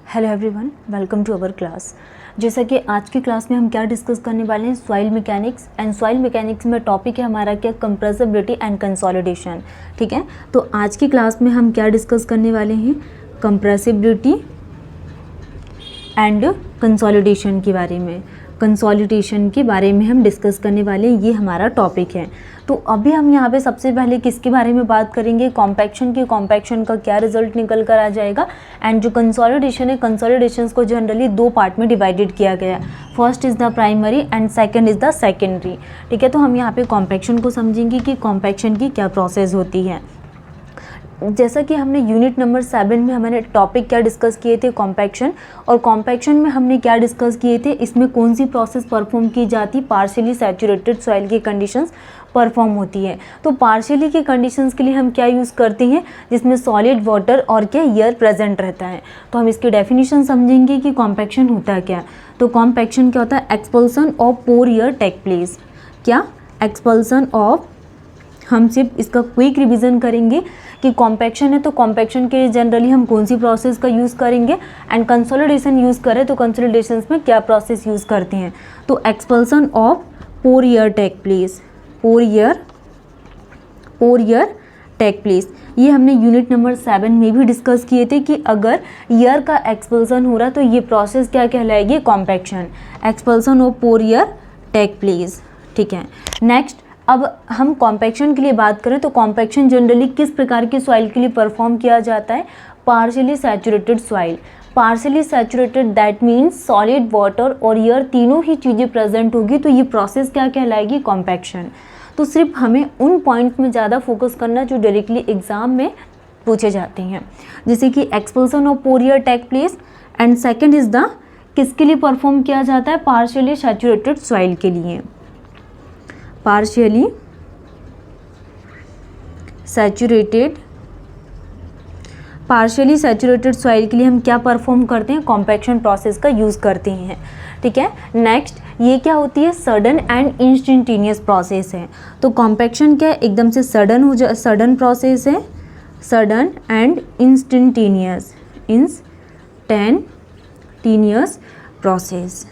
Hello everyone, welcome to our class. जैसा कि आज की क्लास में हम क्या डिस्कस करने वाले हैं, soil mechanics. And soil mechanics में टॉपिक है हमारा क्या, कंप्रेसिबिलिटी एंड कंसोलिडेशन। ठीक है, तो आज की क्लास में हम क्या डिस्कस करने वाले हैं, कंप्रेसिबिलिटी एंड कंसोलिडेशन के बारे में। कंसोलिडेशन के बारे में हम डिस्कस करने वाले हैं, ये हमारा टॉपिक है। तो अभी हम यहाँ पे सबसे पहले किसके बारे में बात करेंगे, कॉम्पैक्शन की। कॉम्पैक्शन का क्या रिजल्ट निकल कर आ जाएगा। एंड जो कंसोलिडेशन है, कंसोलिडेशंस को जनरली दो पार्ट में डिवाइडेड किया गया। First is the primary and second is the secondary. ठीक है, तो हम यहाँ पे कॉम्पैक्शन को समझेंगे कि कॉम्पैक्शन की क्या प्रोसेस होती है। जैसा कि हमने यूनिट नंबर 7 में हमारे टॉपिक क्या डिस्कस किए थे, कॉम्पैक्शन। और कॉम्पैक्शन में हमने क्या डिस्कस किए थे, इसमें कौन सी प्रोसेस परफॉर्म की जाती, पार्शियली सैचुरेटेड सॉइल की कंडीशंस परफॉर्म होती है। तो पार्शियली की कंडीशंस के लिए हम क्या यूज़ करते हैं, जिसमें सॉलिड वाटर और क्या एयर प्रेजेंट रहता है। तो हम इसकी डेफिनेशन समझेंगे कि कॉम्पैक्शन होता है क्या। तो कॉम्पैक्शन क्या होता है, expulsion of pore air take place. क्या, एक्सपल्सन ऑफ, हम सिर्फ इसका क्विक रिवीजन करेंगे कि कॉम्पैक्शन है तो कॉम्पैक्शन के जनरली हम कौन सी प्रोसेस का यूज़ करेंगे। एंड कंसोलिडेशन यूज़ करें तो कंसोलिडेशन में क्या प्रोसेस यूज़ करते हैं। तो expulsion of pore air take place, pore air take place, ये हमने यूनिट नंबर 7 में भी डिस्कस किए थे कि अगर एयर का एक्सपल्सन हो रहा तो ये प्रोसेस क्या कहलाएगी, compaction. Expulsion of pore air take place. ठीक है, नेक्स्ट अब हम कॉम्पैक्शन के लिए बात करें तो कॉम्पैक्शन जनरली किस प्रकार की सॉइल के लिए परफॉर्म किया जाता है, partially saturated soil. Partially saturated that means solid water और एयर तीनों ही चीज़ें प्रेजेंट होगी, तो ये प्रोसेस क्या कहलाएगी, कॉम्पैक्शन। तो सिर्फ हमें उन पॉइंट्स में ज़्यादा फोकस करना जो डायरेक्टली एग्जाम में पूछे जाते हैं, जैसे कि expulsion of pore air take place. And second is the, किसके लिए परफॉर्म किया जाता है, पार्शियली सैचुरेटेड सॉइल के लिए। पार्शियली सैचुरेटेड सॉइल के लिए हम क्या परफॉर्म करते हैं, कॉम्पैक्शन प्रोसेस का यूज़ करते हैं। ठीक है, नेक्स्ट ये क्या होती है, सडन एंड इंस्टेंटेनियस प्रोसेस है। तो कॉम्पैक्शन क्या है, एकदम से सडन प्रोसेस है, सडन एंड इंस्टेंटेनियस प्रोसेस।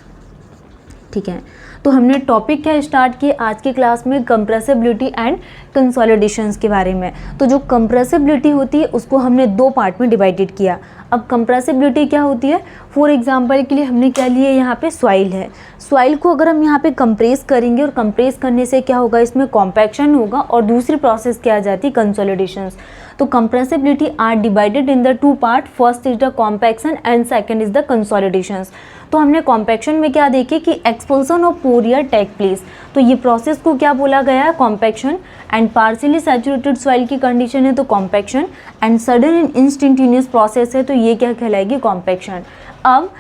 ठीक है, तो हमने टॉपिक क्या स्टार्ट किए आज की क्लास में, कंप्रेसिबिलिटी एंड कंसोलिडेशंस के बारे में। तो जो कंप्रेसिबिलिटी होती है उसको हमने दो पार्ट में डिवाइडेड किया। अब कंप्रेसिबिलिटी क्या होती है, फॉर एग्जांपल के लिए हमने क्या लिए, यहाँ पे सॉइल है। सॉइल को अगर हम यहाँ पे कंप्रेस करेंगे और कंप्रेस करने से क्या होगा, इसमें कॉम्पैक्शन होगा और दूसरी प्रोसेस क्या आ जाती है, कंसोलिडेशंस। तो compressibility are divided in the two part, first is the compaction and second is the consolidations. तो हमने कॉम्पैक्शन में क्या देखे कि expulsion of pore air take place, तो ये प्रोसेस को क्या बोला गया है, compaction. And partially saturated soil की कंडीशन है तो compaction. And sudden and instantaneous process है तो ये क्या कहलाएगी, कॉम्पैक्शन। अब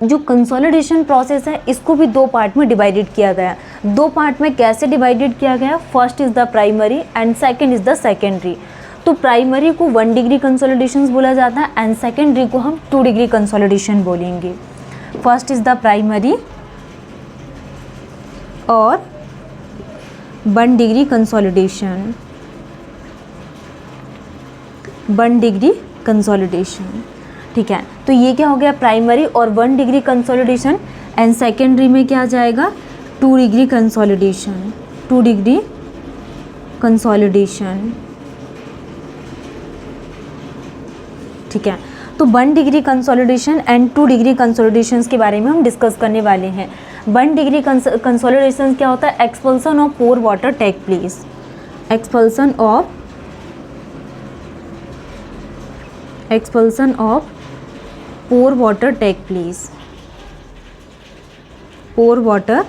जो कंसोलिडेशन प्रोसेस है इसको भी दो पार्ट में डिवाइडेड किया गया। दो पार्ट में कैसे डिवाइडेड किया गया, first is the primary and second is the secondary. तो प्राइमरी को 1 डिग्री कंसोलिडेशन बोला जाता है एंड सेकेंडरी को हम 2 डिग्री कंसोलिडेशन बोलेंगे। फर्स्ट इज द प्राइमरी और 1 डिग्री कंसोलिडेशन, 1 डिग्री कंसोलिडेशन। ठीक है, तो ये क्या हो गया, प्राइमरी और 1 डिग्री कंसोलिडेशन। एंड सेकेंडरी में क्या आ जाएगा, 2 डिग्री कंसोलिडेशन, 2 डिग्री कंसोलिडेशन। ठीक है, तो 1 डिग्री कंसोलिडेशन एंड 2 डिग्री कंसोलिडेशंस के बारे में हम डिस्कस करने वाले हैं। 1 डिग्री कंसोलिडेशन क्या होता है, expulsion of pore water take place, expulsion of pore water take place, pore water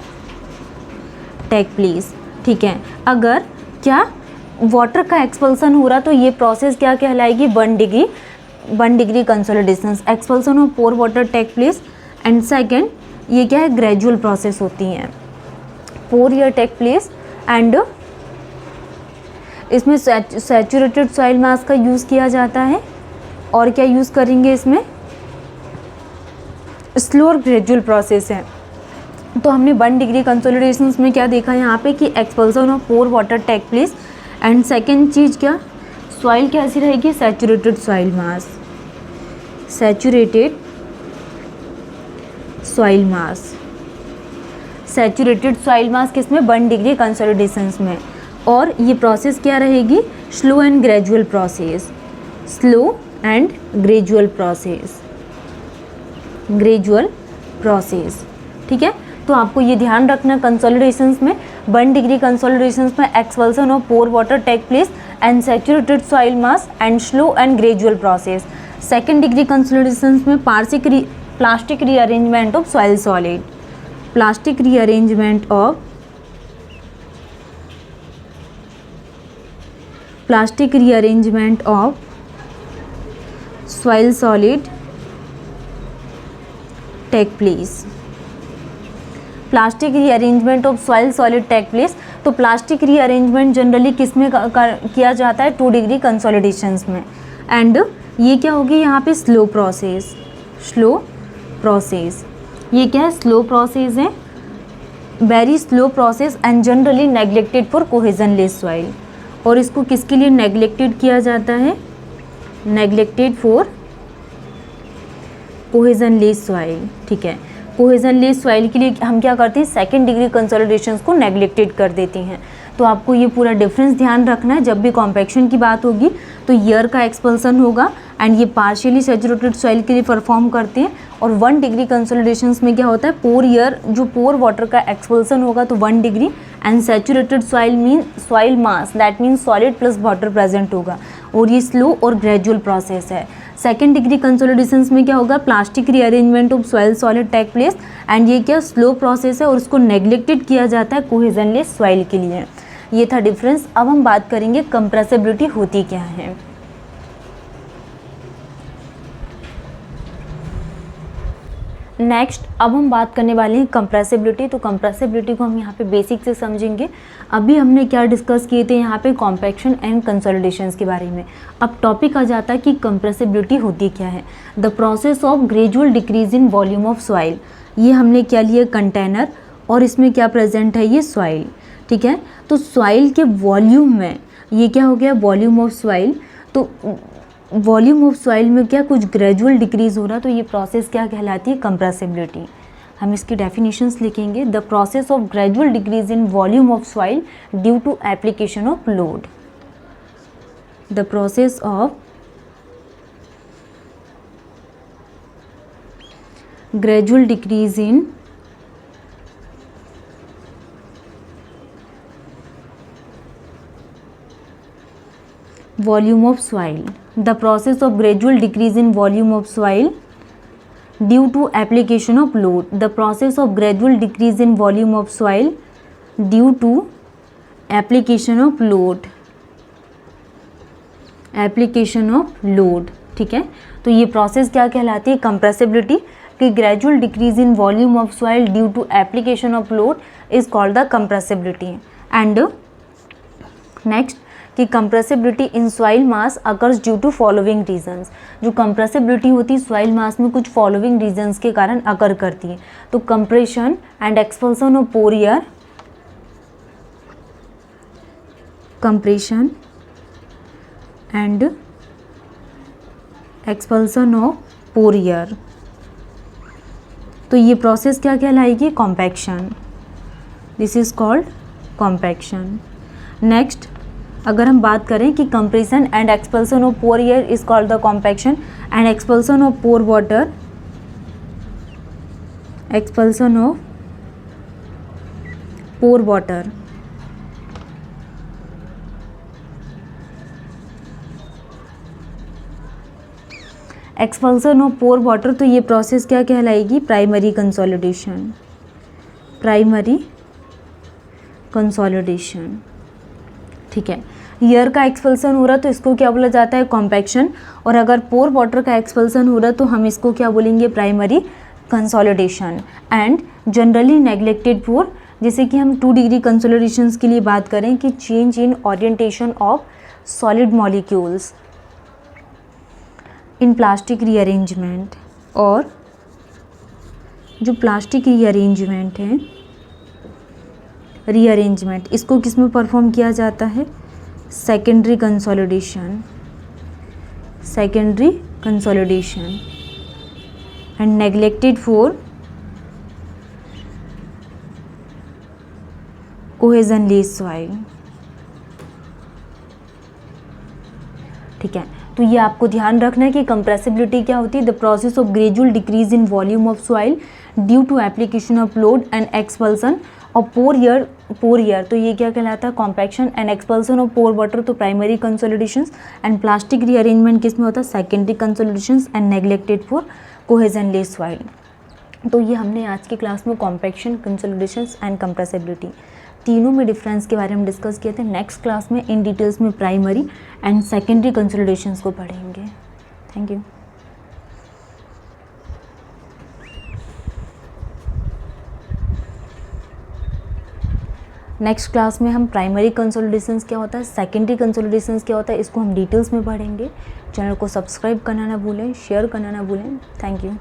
take place. ठीक है, अगर क्या वाटर का एक्सपल्सन हो रहा तो ये प्रोसेस क्या कहलाएगी, 1 degree consolidation, expulsion of pore water take place. And second ये क्या है, ग्रेजुअल प्रोसेस होती हैं, pore air take place. And इसमें सैचुरेटेड सॉइल मास का यूज़ किया जाता है और क्या यूज़ करेंगे, इसमें स्लो और ग्रेजुअल प्रोसेस है। तो हमने 1 डिग्री कंसोलिडेशन में क्या देखा यहाँ पे कि expulsion of pore water take place. And second चीज़ क्या, सॉइल कैसी रहेगी, saturated soil mass, saturated soil mass, saturated soil mass किस में, 1 डिग्री कंसोलिडेशंस में। और ये प्रोसेस क्या रहेगी, slow and gradual process, slow and gradual process, gradual process, ठीक है। तो आपको ये ध्यान रखना, कंसोलिडेशंस में 1 डिग्री कंसोलिडेशंस में expulsion of pore water take place and saturated soil mass and slow and gradual process. 2nd degree consolidations में plastic rearrangement of soil solid, plastic rearrangement of soil solid take place, plastic rearrangement of soil solid take place. तो plastic rearrangement generally किस में किया जाता है, 2 degree consolidations में। And ये क्या होगी यहाँ पे, स्लो प्रोसेस, स्लो प्रोसेस। ये क्या है, स्लो प्रोसेस है, very slow process and generally neglected for cohesionless soil. और इसको किसके लिए नेग्लेक्टेड किया जाता है, नेग्लेक्टेड फॉर कोहेजनलेस सॉइल, ठीक है। कोहेजनलेस सॉइल के लिए हम क्या करते हैं, 2nd डिग्री कंसोलिडेशंस को नेग्लेक्टेड कर देते हैं। तो आपको ये पूरा डिफरेंस ध्यान रखना है, जब भी कॉम्पैक्शन की बात होगी तो ईयर का एक्सपल्सन होगा एंड ये पार्शियली सैचुरेटेड सॉइल के लिए परफॉर्म करते हैं। और 1 डिग्री कंसोलिडेशंस में क्या होता है, पोर ईयर जो पोर वाटर का एक्सपल्सन होगा तो 1 degree and saturated soil mean soil mass that mean solid plus water present होगा। और ये स्लो और ग्रेजुअल प्रोसेस है। 2nd डिग्री कंसोलिडेशंस में क्या होगा, plastic rearrangement of soil solid take place and ये क्या स्लो प्रोसेस है और उसको नेग्लेक्टेड किया जाता है कोहेजनलेस सॉइल के लिए। ये था डिफरेंस। अब हम बात करेंगे कंप्रेसिबिलिटी होती क्या है। नेक्स्ट अब हम बात करने वाले हैं कंप्रेसिबिलिटी। तो कंप्रेसिबिलिटी को हम यहाँ पे बेसिक से समझेंगे। अभी हमने क्या डिस्कस किए थे यहाँ पे, कॉम्पैक्शन एंड कंसोलिडेशंस के बारे में। अब टॉपिक आ जाता है कि कंप्रेसिबिलिटी होती क्या है। The process of gradual decrease in volume of soil. ये हमने क्या लिया, कंटेनर, और इसमें क्या प्रेजेंट है, ये सॉइल, ठीक है। तो सॉइल के वॉल्यूम में ये क्या हो गया, वॉल्यूम ऑफ सॉइल। तो वॉल्यूम ऑफ सॉइल में क्या कुछ ग्रेजुअल डिक्रीज हो रहा, तो ये प्रोसेस क्या कहलाती है, कंप्रेसिबिलिटी। हम इसकी डेफिनेशंस लिखेंगे। The process of gradual decrease in volume of soil due to application of load. The process of gradual decrease in volume of soil, the process of gradual decrease in volume of soil due to application of load, the process of gradual decrease in volume of soil due to application of load, application of load, ठीक है। तो ये process क्या कहलाती है, compressibility, कि gradual decrease in volume of soil due to application of load is called the compressibility. And next कि compressibility in soil mass occurs due to following reasons. जो कंप्रेसिबिलिटी होती है सॉइल मास में कुछ फॉलोइंग रीजंस के कारण अकर करती है। तो compression and expulsion of pore air, compression and expulsion of pore air, तो ये प्रोसेस क्या कहलाएगी, compaction. This is called compaction. Next अगर हम बात करें कि compression and expulsion of pore air is called the compaction and expulsion of pore water, expulsion of pore water, expulsion of pore water, तो ये प्रोसेस क्या कहलाएगी, प्राइमरी कंसोलिडेशन, प्राइमरी कंसोलिडेशन, ठीक है। ईयर का एक्सपल्सन हो रहा तो इसको क्या बोला जाता है, कॉम्पैक्शन। और अगर पोर वाटर का एक्सपल्सन हो रहा तो हम इसको क्या बोलेंगे, primary consolidation. And generally neglected for, जैसे कि हम 2 डिग्री कंसोलिडेशंस के लिए बात करें कि change in orientation of solid molecules in plastic rearrangement, और जो प्लास्टिक रीअरेंजमेंट है, रीअरेंजमेंट इसको किस में परफॉर्म किया जाता है, secondary consolidation, secondary consolidation. And neglected for cohesionless soil. ठीक है, तो ये आपको ध्यान रखना है कि कंप्रेसिबिलिटी क्या होती है, the process of gradual decrease in volume of soil due to application of load and expulsion और पोर एयर, तो ये क्या कहलाता है, compaction and expulsion of pore water, तो primary consolidations, and plastic rearrangement किस में होता है, secondary consolidations and neglected for cohesionless soil. तो ये हमने आज की क्लास में कॉम्पैक्शन, कंसोलिडेशंस एंड कंप्रेसिबिलिटी तीनों में डिफरेंस के बारे में डिस्कस किए थे। नेक्स्ट क्लास में इन डिटेल्स में प्राइमरी एंड सेकेंडरी कंसोलिडेशंस को पढ़ेंगे। Thank you. नेक्स्ट क्लास में हम प्राइमरी कंसोलिडेशंस क्या होता है, सेकेंडरी कंसोलिडेशंस क्या होता है, इसको हम डिटेल्स में पढ़ेंगे। चैनल को सब्सक्राइब करना ना भूलें, शेयर करना ना भूलें। Thank you.